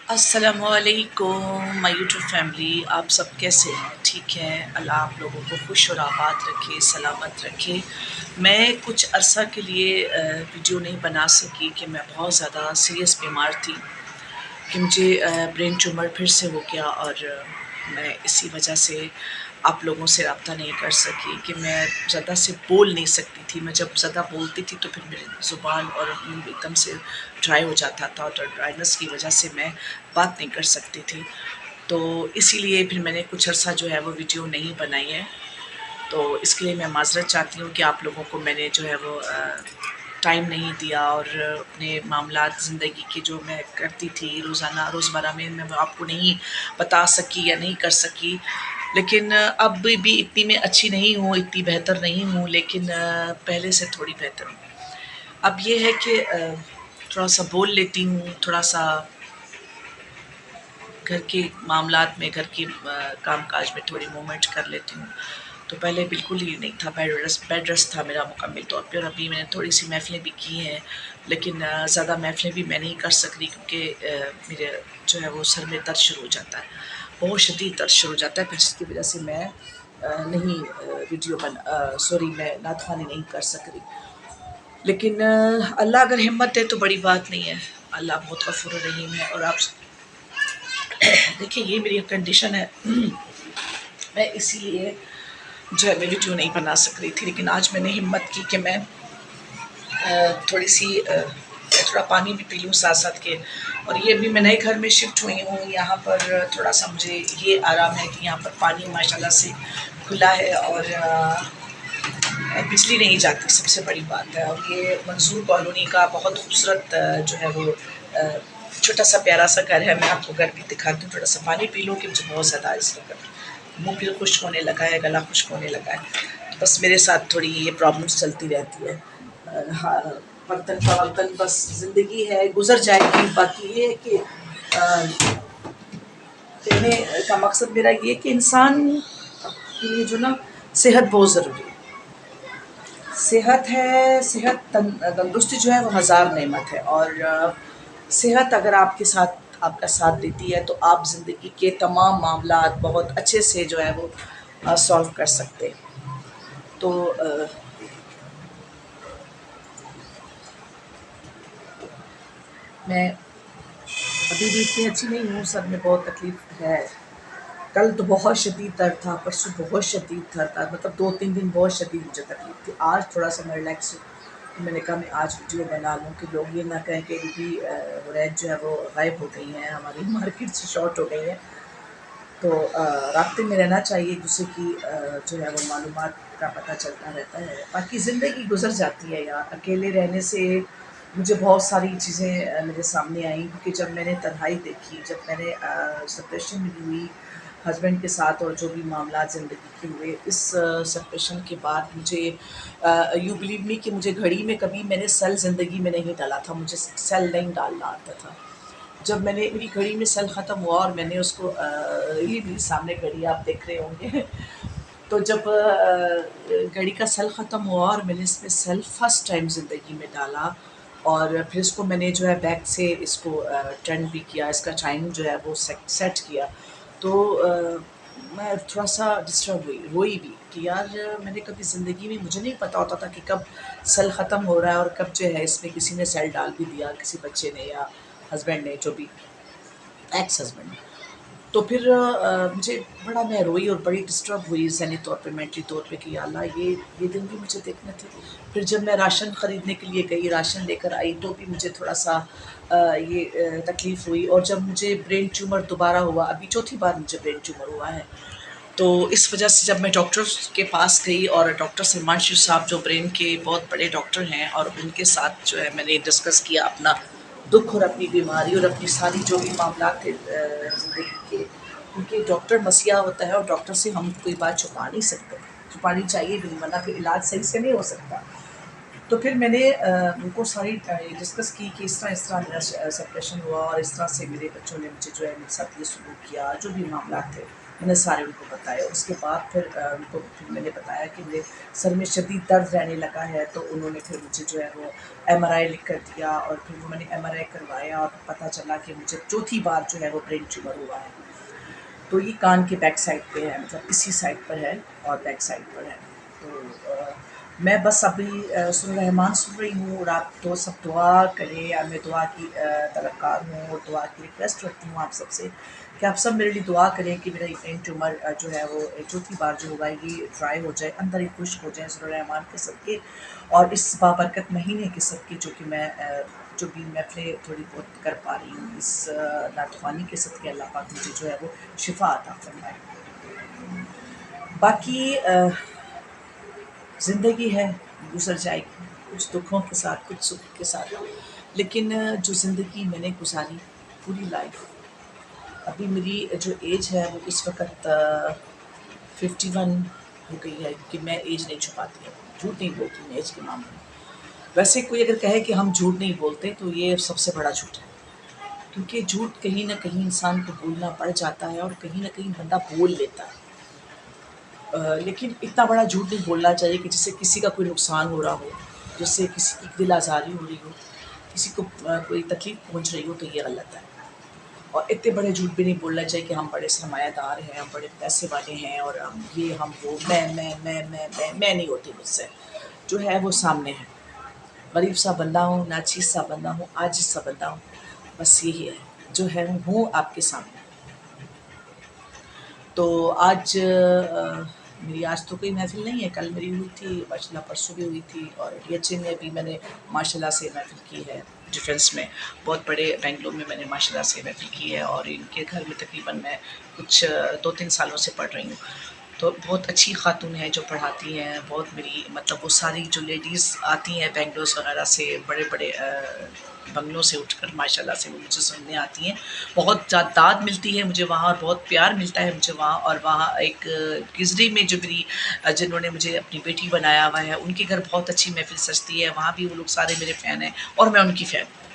السلام علیکم مائی YouTube family, آپ سب کیسے ہیں؟ ٹھیک ہیں؟ اللہ آپ لوگوں کو خوش اور آباد رکھے، سلامت رکھے۔ میں کچھ عرصہ کے لیے ویڈیو نہیں بنا سکی کہ میں بہت زیادہ سیریس بیمار تھی کہ مجھے برین ٹیومر پھر سے ہو گیا، اور میں اسی وجہ سے آپ لوگوں سے رابطہ نہیں کر سکی کہ میں زیادہ سے بول نہیں سکتی تھی۔ میں جب زیادہ بولتی تھی تو پھر میری زبان اور منہ ایک دم سے ڈرائی ہو جاتا تھا، اور ڈرائنس کی وجہ سے میں بات نہیں کر سکتی تھی۔ تو اسی لیے پھر میں نے کچھ عرصہ جو ہے وہ ویڈیو نہیں بنائی ہے۔ تو اس کے لیے میں معذرت چاہتی ہوں کہ آپ لوگوں کو میں نے جو ہے وہ ٹائم نہیں دیا، اور اپنے معاملات زندگی کے جو میں کرتی تھی روزانہ روزمرہ میں آپ کو نہیں بتا سکی یا نہیں کر سکی۔ لیکن اب بھی اتنی میں اچھی نہیں ہوں، اتنی بہتر نہیں ہوں، لیکن پہلے سے تھوڑی بہتر ہوں۔ اب یہ ہے کہ تھوڑا سا بول لیتی ہوں، تھوڑا سا گھر کے معاملات میں، گھر کے کام کاج میں تھوڑی موومنٹ کر لیتی ہوں۔ تو پہلے بالکل ہی نہیں تھا، بیڈ ریسٹ تھا میرا مکمل طور پہ، اور ابھی میں نے تھوڑی سی محفلیں بھی کی ہیں، لیکن زیادہ محفلیں بھی میں نہیں کر سک رہی کیونکہ میرے جو ہے وہ سر میں درد شروع ہو جاتا ہے، بہت شدید درد شروع ہو جاتا ہے، پھر جس کی وجہ سے میں نہیں میں نعت خوانی نہیں کر سک رہی۔ لیکن اللہ اگر ہمت دے تو بڑی بات نہیں ہے، اللہ بہت غفور و رحیم ہے۔ اور آپ دیکھیں یہ میری کنڈیشن ہے، میں اسی لیے جو ہے میں ویڈیو نہیں بنا سک رہی تھی، لیکن آج میں نے ہمت کی کہ میں تھوڑی سی تھوڑا پانی بھی پی لوں ساتھ ساتھ کے۔ اور یہ بھی میں نئے گھر میں شفٹ ہوئی ہوں، یہاں پر تھوڑا سا مجھے یہ آرام ہے کہ یہاں پر پانی ماشاءاللہ سے کھلا ہے، اور بجلی نہیں جاتی، سب سے بڑی بات ہے۔ اور یہ منظور کالونی کا بہت خوبصورت جو ہے وہ چھوٹا سا پیارا سا گھر ہے۔ میں آپ کو گھر بھی دکھاتی ہوں، تھوڑا سا پانی پی لوں کہ مجھے بہت زیادہ اس وقت منہ بھی خشک ہونے لگا ہے، گلا خشک ہونے لگا ہے، تو بس میرے ساتھ تھوڑی یہ پرابلمس چلتی رہتی ہے۔ برتن کا برتن، بس زندگی ہے، گزر جائے گی۔ باقی یہ ہے کہ کہنے کا مقصد میرا یہ کہ انسان کے لیے جو نا صحت بہت ضروری ہے۔ صحت ہے، صحت تندرستی جو ہے وہ ہزار نعمت ہے، اور صحت اگر آپ کے ساتھ آپ کا ساتھ دیتی ہے تو آپ زندگی کے تمام معاملات بہت اچھے سے جو ہے وہ سولو کر سکتے ہیں۔ تو میں ابھی بھی اتنی اچھی نہیں ہوں، سر میں بہت تکلیف ہے۔ کل تو بہت شدید درد تھا، پرسوں بہت شدید درد تھا، مطلب 2-3 دن بہت شدید مجھے تکلیف تھی۔ آج تھوڑا سا میں ریلیکس ہوں، تو میں نے کہا میں آج ویڈیو بنا لوں کہ لوگ یہ نہ کہیں کہ بھی ریت جو ہے وہ غائب ہو گئی ہیں، ہماری مارکیٹ سے شارٹ ہو گئی ہیں۔ تو رابطے میں رہنا چاہیے، ایک دوسرے کی جو ہے وہ معلومات کا پتہ چلتا رہتا ہے۔ باقی زندگی گزر جاتی ہے یار، اکیلے رہنے سے مجھے بہت ساری چیزیں میرے سامنے آئیں، کیونکہ جب میں نے تنہائی دیکھی، جب میں نے سپریشن بھی ہوئی ہسبینڈ کے ساتھ، اور جو بھی معاملات زندگی کے ہوئے، اس سپریشن کے بعد مجھے یو بلیو می کہ مجھے گھڑی میں کبھی میں نے سیل زندگی میں نہیں ڈالا تھا، مجھے سیل نہیں ڈالنا آتا تھا۔ جب میں نے میری گھڑی میں سیل ختم ہوا، اور میں نے اس کو یہ میری سامنے گھڑی آپ دیکھ رہے ہوں گے، تو جب گھڑی کا سیل ختم ہوا اور میں نے اس میں سیل فرسٹ ٹائم زندگی میں ڈالا، اور پھر اس کو میں نے جو ہے بیک سے اس کو ٹرن بھی کیا، اس کا ٹائم جو ہے وہ سیٹ کیا، تو میں تھوڑا سا ڈسٹرب ہوئی، روئی بھی کہ یار میں نے کبھی زندگی میں، مجھے نہیں پتا ہوتا تھا کہ کب سیل ختم ہو رہا ہے، اور کب جو ہے اس میں کسی نے سیل ڈال بھی دیا، کسی بچے نے یا ہسبینڈ نے، جو بھی ایکس ہسبینڈ نے۔ تو پھر مجھے بڑا، میں روئی اور بڑی ڈسٹرب ہوئی ذہنی طور پہ، مینٹلی طور پہ کہ یا اللہ یہ دن بھی مجھے دیکھنے تھے۔ پھر جب میں راشن خریدنے کے لیے گئی، راشن لے کر آئی، تو بھی مجھے تھوڑا سا یہ تکلیف ہوئی۔ اور جب مجھے برین ٹیومر دوبارہ ہوا، ابھی چوتھی بار مجھے برین ٹیومر ہوا ہے، تو اس وجہ سے جب میں ڈاکٹر کے پاس گئی، اور ڈاکٹر سلمان شیر صاحب جو برین کے بہت بڑے ڈاکٹر ہیں، اور ان کے ساتھ جو ہے میں نے ڈسکس کیا اپنا دکھ اور اپنی بیماری اور اپنی ساری جو بھی معاملات تھے زندگی کے، کیونکہ ڈاکٹر مسیحا ہوتا ہے، اور ڈاکٹر سے ہم کوئی بات چھپا نہیں سکتے، چھپانی چاہیے بھی نہیں، ورنہ پھر علاج صحیح سے نہیں ہو سکتا۔ تو پھر میں نے ان کو ساری ڈسکس کی کہ اس طرح میرا سپریشن ہوا، اور اس طرح سے میرے بچوں نے مجھے جو ہے میرے ساتھ یہ سلوک کیا، جو بھی معاملات تھے۔ میں نے سارے ان کو بتایا. اس کے بعد ان کو پھر میں نے بتایا کہ میرے سر میں شدید درد رہنے لگا ہے. تو انہوں نے پھر مجھے جو ہے وہ ایم آر آئی لکھ کر دیا, اور پھر وہ میں نے ایم آر آئی کروایا اور پتہ چلا کہ مجھے چوتھی بار جو ہے وہ برین ٹیومر ہوا ہے. تو یہ کان کے بیک سائڈ پہ ہے, مطلب اسی سائڈ پر ہے اور بیک سائڈ پر ہے. تو میں بس ابھی سن رحمان سن رہی ہوں, اور آپ تو سب دعا کریں, اور میں دعا کی طلبکار ہوں اور دعا کی ریکویسٹ رکھتی ہوں آپ سب سے کہ آپ سب میرے لیے دعا کریں کہ میرا یہ برین ٹیومر جو ہے وہ چوتھی بار جو ہوگا یہ ڈرائی ہو جائے, اندر ہی خشک ہو جائے سر رحمان کے صدقے, اور اس بابرکت مہینے کے صدقے جو کہ میں جو بھی محفلیں تھوڑی بہت کر پا رہی ہوں, اس ناتوانی کے صدقے اللہ پاک مجھے جو ہے وہ شفا عطا فرمائے. باقی زندگی ہے, گزر جائے گی, کچھ دکھوں کے ساتھ کچھ سکھ کے ساتھ, لیکن جو زندگی میں نے گزاری پوری لائف, ابھی میری جو ایج ہے وہ اس وقت 51 ہو گئی ہے, کہ میں ایج نہیں چھپاتی ہوں, جھوٹ نہیں بولتی ہوں ایج کے معاملے میں. ویسے کوئی اگر کہے کہ ہم جھوٹ نہیں بولتے تو یہ سب سے بڑا جھوٹ ہے, کیونکہ جھوٹ کہیں نہ کہیں انسان کو بولنا پڑ جاتا ہے اور کہیں نہ کہیں بندہ بول لیتا ہے. لیکن اتنا بڑا جھوٹ نہیں بولنا چاہیے کہ جس سے کسی کا کوئی نقصان ہو رہا ہو, جس سے کسی کی دل آزاری ہو رہی ہو, کسی کو کوئی تکلیف پہنچ رہی ہو, تو یہ غلط ہے. اور اتنے بڑے جھوٹ بھی نہیں بولنا چاہیے کہ ہم بڑے سرمایہ دار ہیں, ہم بڑے پیسے والے ہیں, اور ہم یہ ہم وہ, میں نہیں ہوتی مجھ سے. جو ہے وہ سامنے ہے, غریب سا بندہ ہوں, ناچیز سا بندہ ہوں, عاجز سا بندہ ہوں, بس یہی ہے جو ہے ہوں آپ کے سامنے. تو آج میری آج تو کوئی محفل نہیں ہے, کل میری ہوئی تھی ماشاء اللہ, پرسوں بھی ہوئی تھی, اور ڈی ایچ اے میں بھی میں نے ماشاء اللہ سے محفل کی ہے. ڈیفینس میں بہت بڑے بینگلور میں نے ماشاء اللہ سے محفل کی ہے, اور ان کے گھر میں تقریباً میں کچھ 2-3 سالوں سے پڑھ رہی ہوں. تو بہت اچھی خاتون ہیں جو پڑھاتی ہیں, بہت میری مطلب وہ ساری جو لیڈیز آتی ہیں بینگلورس وغیرہ سے, بڑے بڑے بنگلوں سے اٹھ کر ماشاء اللہ سے وہ مجھے سننے آتی ہیں. بہت زیادہ داد ملتی ہے مجھے وہاں, اور بہت پیار ملتا ہے مجھے وہاں. اور وہاں ایک گزری میں جو میری جنہوں نے مجھے اپنی بیٹی بنایا ہوا ہے, ان کے گھر بہت اچھی محفل سجتی ہے, وہاں بھی وہ لوگ سارے میرے فین ہیں اور میں ان کی فین ہوں.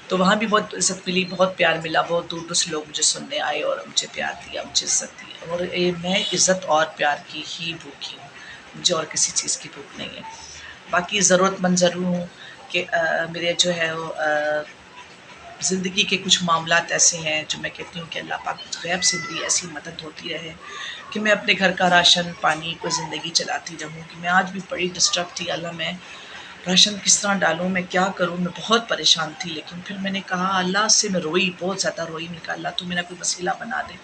تو وہاں بھی بہت عزت ملی, بہت پیار ملا, بہت دور دور سے لوگ مجھے سننے آئے اور مجھے پیار دیا, مجھے عزت دی. اور میں عزت اور پیار کی ہی بھوکی ہوں, مجھے اور کسی چیز کی بھوک نہیں ہے. باقی ضرورت مند ضرور ہوں کہ میرے جو ہے وہ زندگی کے کچھ معاملات ایسے ہیں جو میں کہتی ہوں کہ اللہ پاک غیب سے میری ایسی مدد ہوتی رہے کہ میں اپنے گھر کا راشن پانی کو زندگی چلاتی رہوں. کہ میں آج بھی بڑی ڈسٹرب تھی, اللہ میں راشن کس طرح ڈالوں, میں کیا کروں, میں بہت پریشان تھی. لیکن پھر میں نے کہا اللہ سے, میں روئی, بہت زیادہ روئی. میں نے کہا اللہ تو میرا کوئی وسیلہ بنا دے,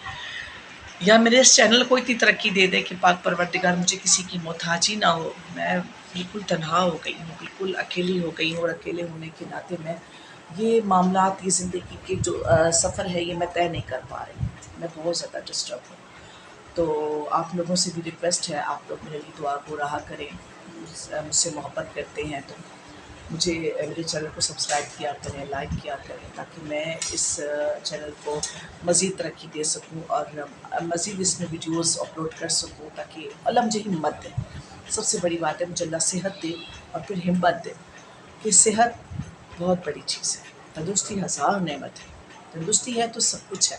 یا میرے اس چینل کو اتنی ترقی دے دے کہ پاک پروردگار مجھے کسی کی محتاجی نہ ہو. میں بالکل تنہا ہو گئی ہوں, بالکل اکیلی ہو گئی ہوں, اور اکیلے ہونے کے ناطے میں یہ معاملات, یہ زندگی کے جو سفر ہے یہ میں طے نہیں کر پا رہی ہوں. میں بہت زیادہ ڈسٹرب ہوں. تو آپ لوگوں سے بھی ریکویسٹ ہے, آپ لوگ میرے لیے دعا کو رہا کریں. مجھ سے محبت کرتے ہیں تو مجھے میرے چینل کو سبسکرائب کیا کریں, لائک کیا کریں, تاکہ میں اس چینل کو مزید ترقی دے سکوں اور مزید اس میں ویڈیوز اپلوڈ کر سکوں, تاکہ اللہ مجھے ہمت دے. سب سے بڑی بات ہے مجھے اللہ صحت دے, اور پھر ہمت دے, کہ صحت بہت بڑی چیز ہے. تندرستی ہزار نعمت ہے, تندرستی ہے تو سب کچھ ہے.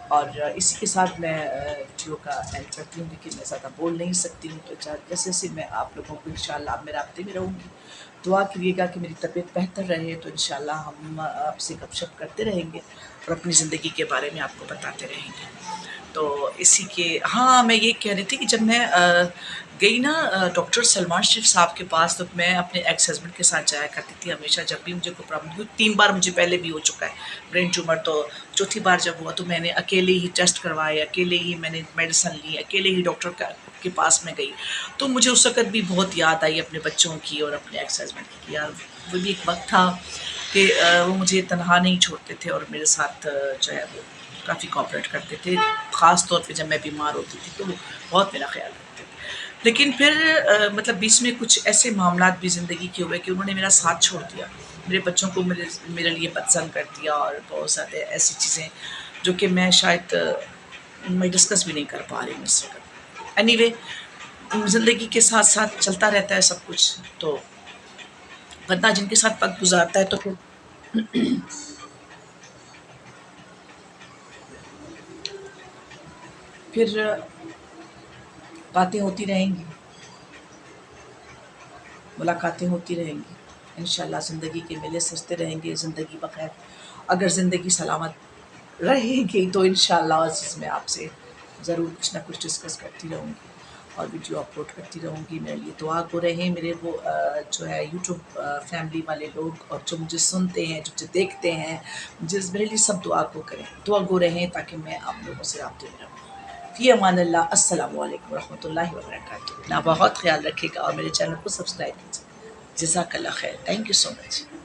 اور اسی کے ساتھ میں ویڈیو کا اینڈ کرتی ہوں, لیکن میں زیادہ بول نہیں سکتی ہوں. تو جیسے جیسے میں آپ لوگوں کو انشاءاللہ اب میں رابطے میں رہوں گی, دعا کریے گا کہ میری طبیعت بہتر رہے. تو انشاءاللہ ہم آپ سے گپ شپ کرتے رہیں گے اور اپنی زندگی کے بارے میں آپ کو بتاتے رہیں گے. تو اسی کے ہاں, میں یہ کہہ رہی تھی کہ جب میں گئی نا ڈاکٹر سلمان شریف صاحب کے پاس, تو میں اپنے ایکس ہسبینڈ کے ساتھ جایا کرتی تھی ہمیشہ. جب بھی مجھے کوئی پرابلم ہوئی, 3 بار مجھے پہلے بھی ہو چکا ہے برین ٹیومر, تو چوتھی بار جب ہوا تو میں نے اکیلے ہی ٹیسٹ کروائے, اکیلے ہی میں نے میڈیسن لی, اکیلے ہی ڈاکٹر کے پاس میں گئی. تو مجھے اس وقت بھی بہت یاد آئی اپنے بچوں کی اور اپنے ایکس ہسبینڈ کی. یار وہ بھی ایک وقت تھا کہ وہ مجھے تنہا نہیں چھوڑتے تھے, اور میرے ساتھ جو ہے وہ کافی کوآپریٹ کرتے تھے, خاص طور پہ جب میں بیمار ہوتی تھی تو بہت میرا خیال رکھتے تھے. لیکن پھر مطلب بیچ میں کچھ ایسے معاملات بھی زندگی کے ہوئے کہ انہوں نے میرا ساتھ چھوڑ دیا, میرے بچوں کو میرے لیے پسند کر دیا, اور بہت سارے ایسی چیزیں جو کہ میں شاید میں ڈسکس بھی نہیں کر پا رہی ہوں اس وقت. اینی وے, زندگی کے ساتھ ساتھ چلتا رہتا ہے سب کچھ. تو بندہ جن کے ساتھ وقت گزارتا ہے تو پھر پھر باتیں ہوتی رہیں گی، ملاقاتیں ہوتی رہیں گی انشاءاللہ، زندگی کے میلے سجتے رہیں گے زندگی بخیر. اگر زندگی سلامت رہے گی تو انشاءاللہ عزیز میں آپ سے ضرور کچھ نہ کچھ ڈسکس کرتی رہوں گی اور ویڈیو اپلوڈ کرتی رہوں گی. میرے لیے دعا گو رہیں میرے وہ جو ہے یوٹیوب فیملی والے لوگ، اور جو مجھے سنتے ہیں، جو مجھے دیکھتے ہیں، میرے لیے سب دعا گو کریں، دعا گو رہیں تاکہ میں آپ لوگوں سے رابطے میں رہوں. فی امان اللہ. السلام علیکم ورحمۃ اللہ وبرکاتہ. اپنا بہت خیال رکھے گا اور میرے چینل کو سبسکرائب کیجیے. جزاک اللہ خیر. Thank you so much.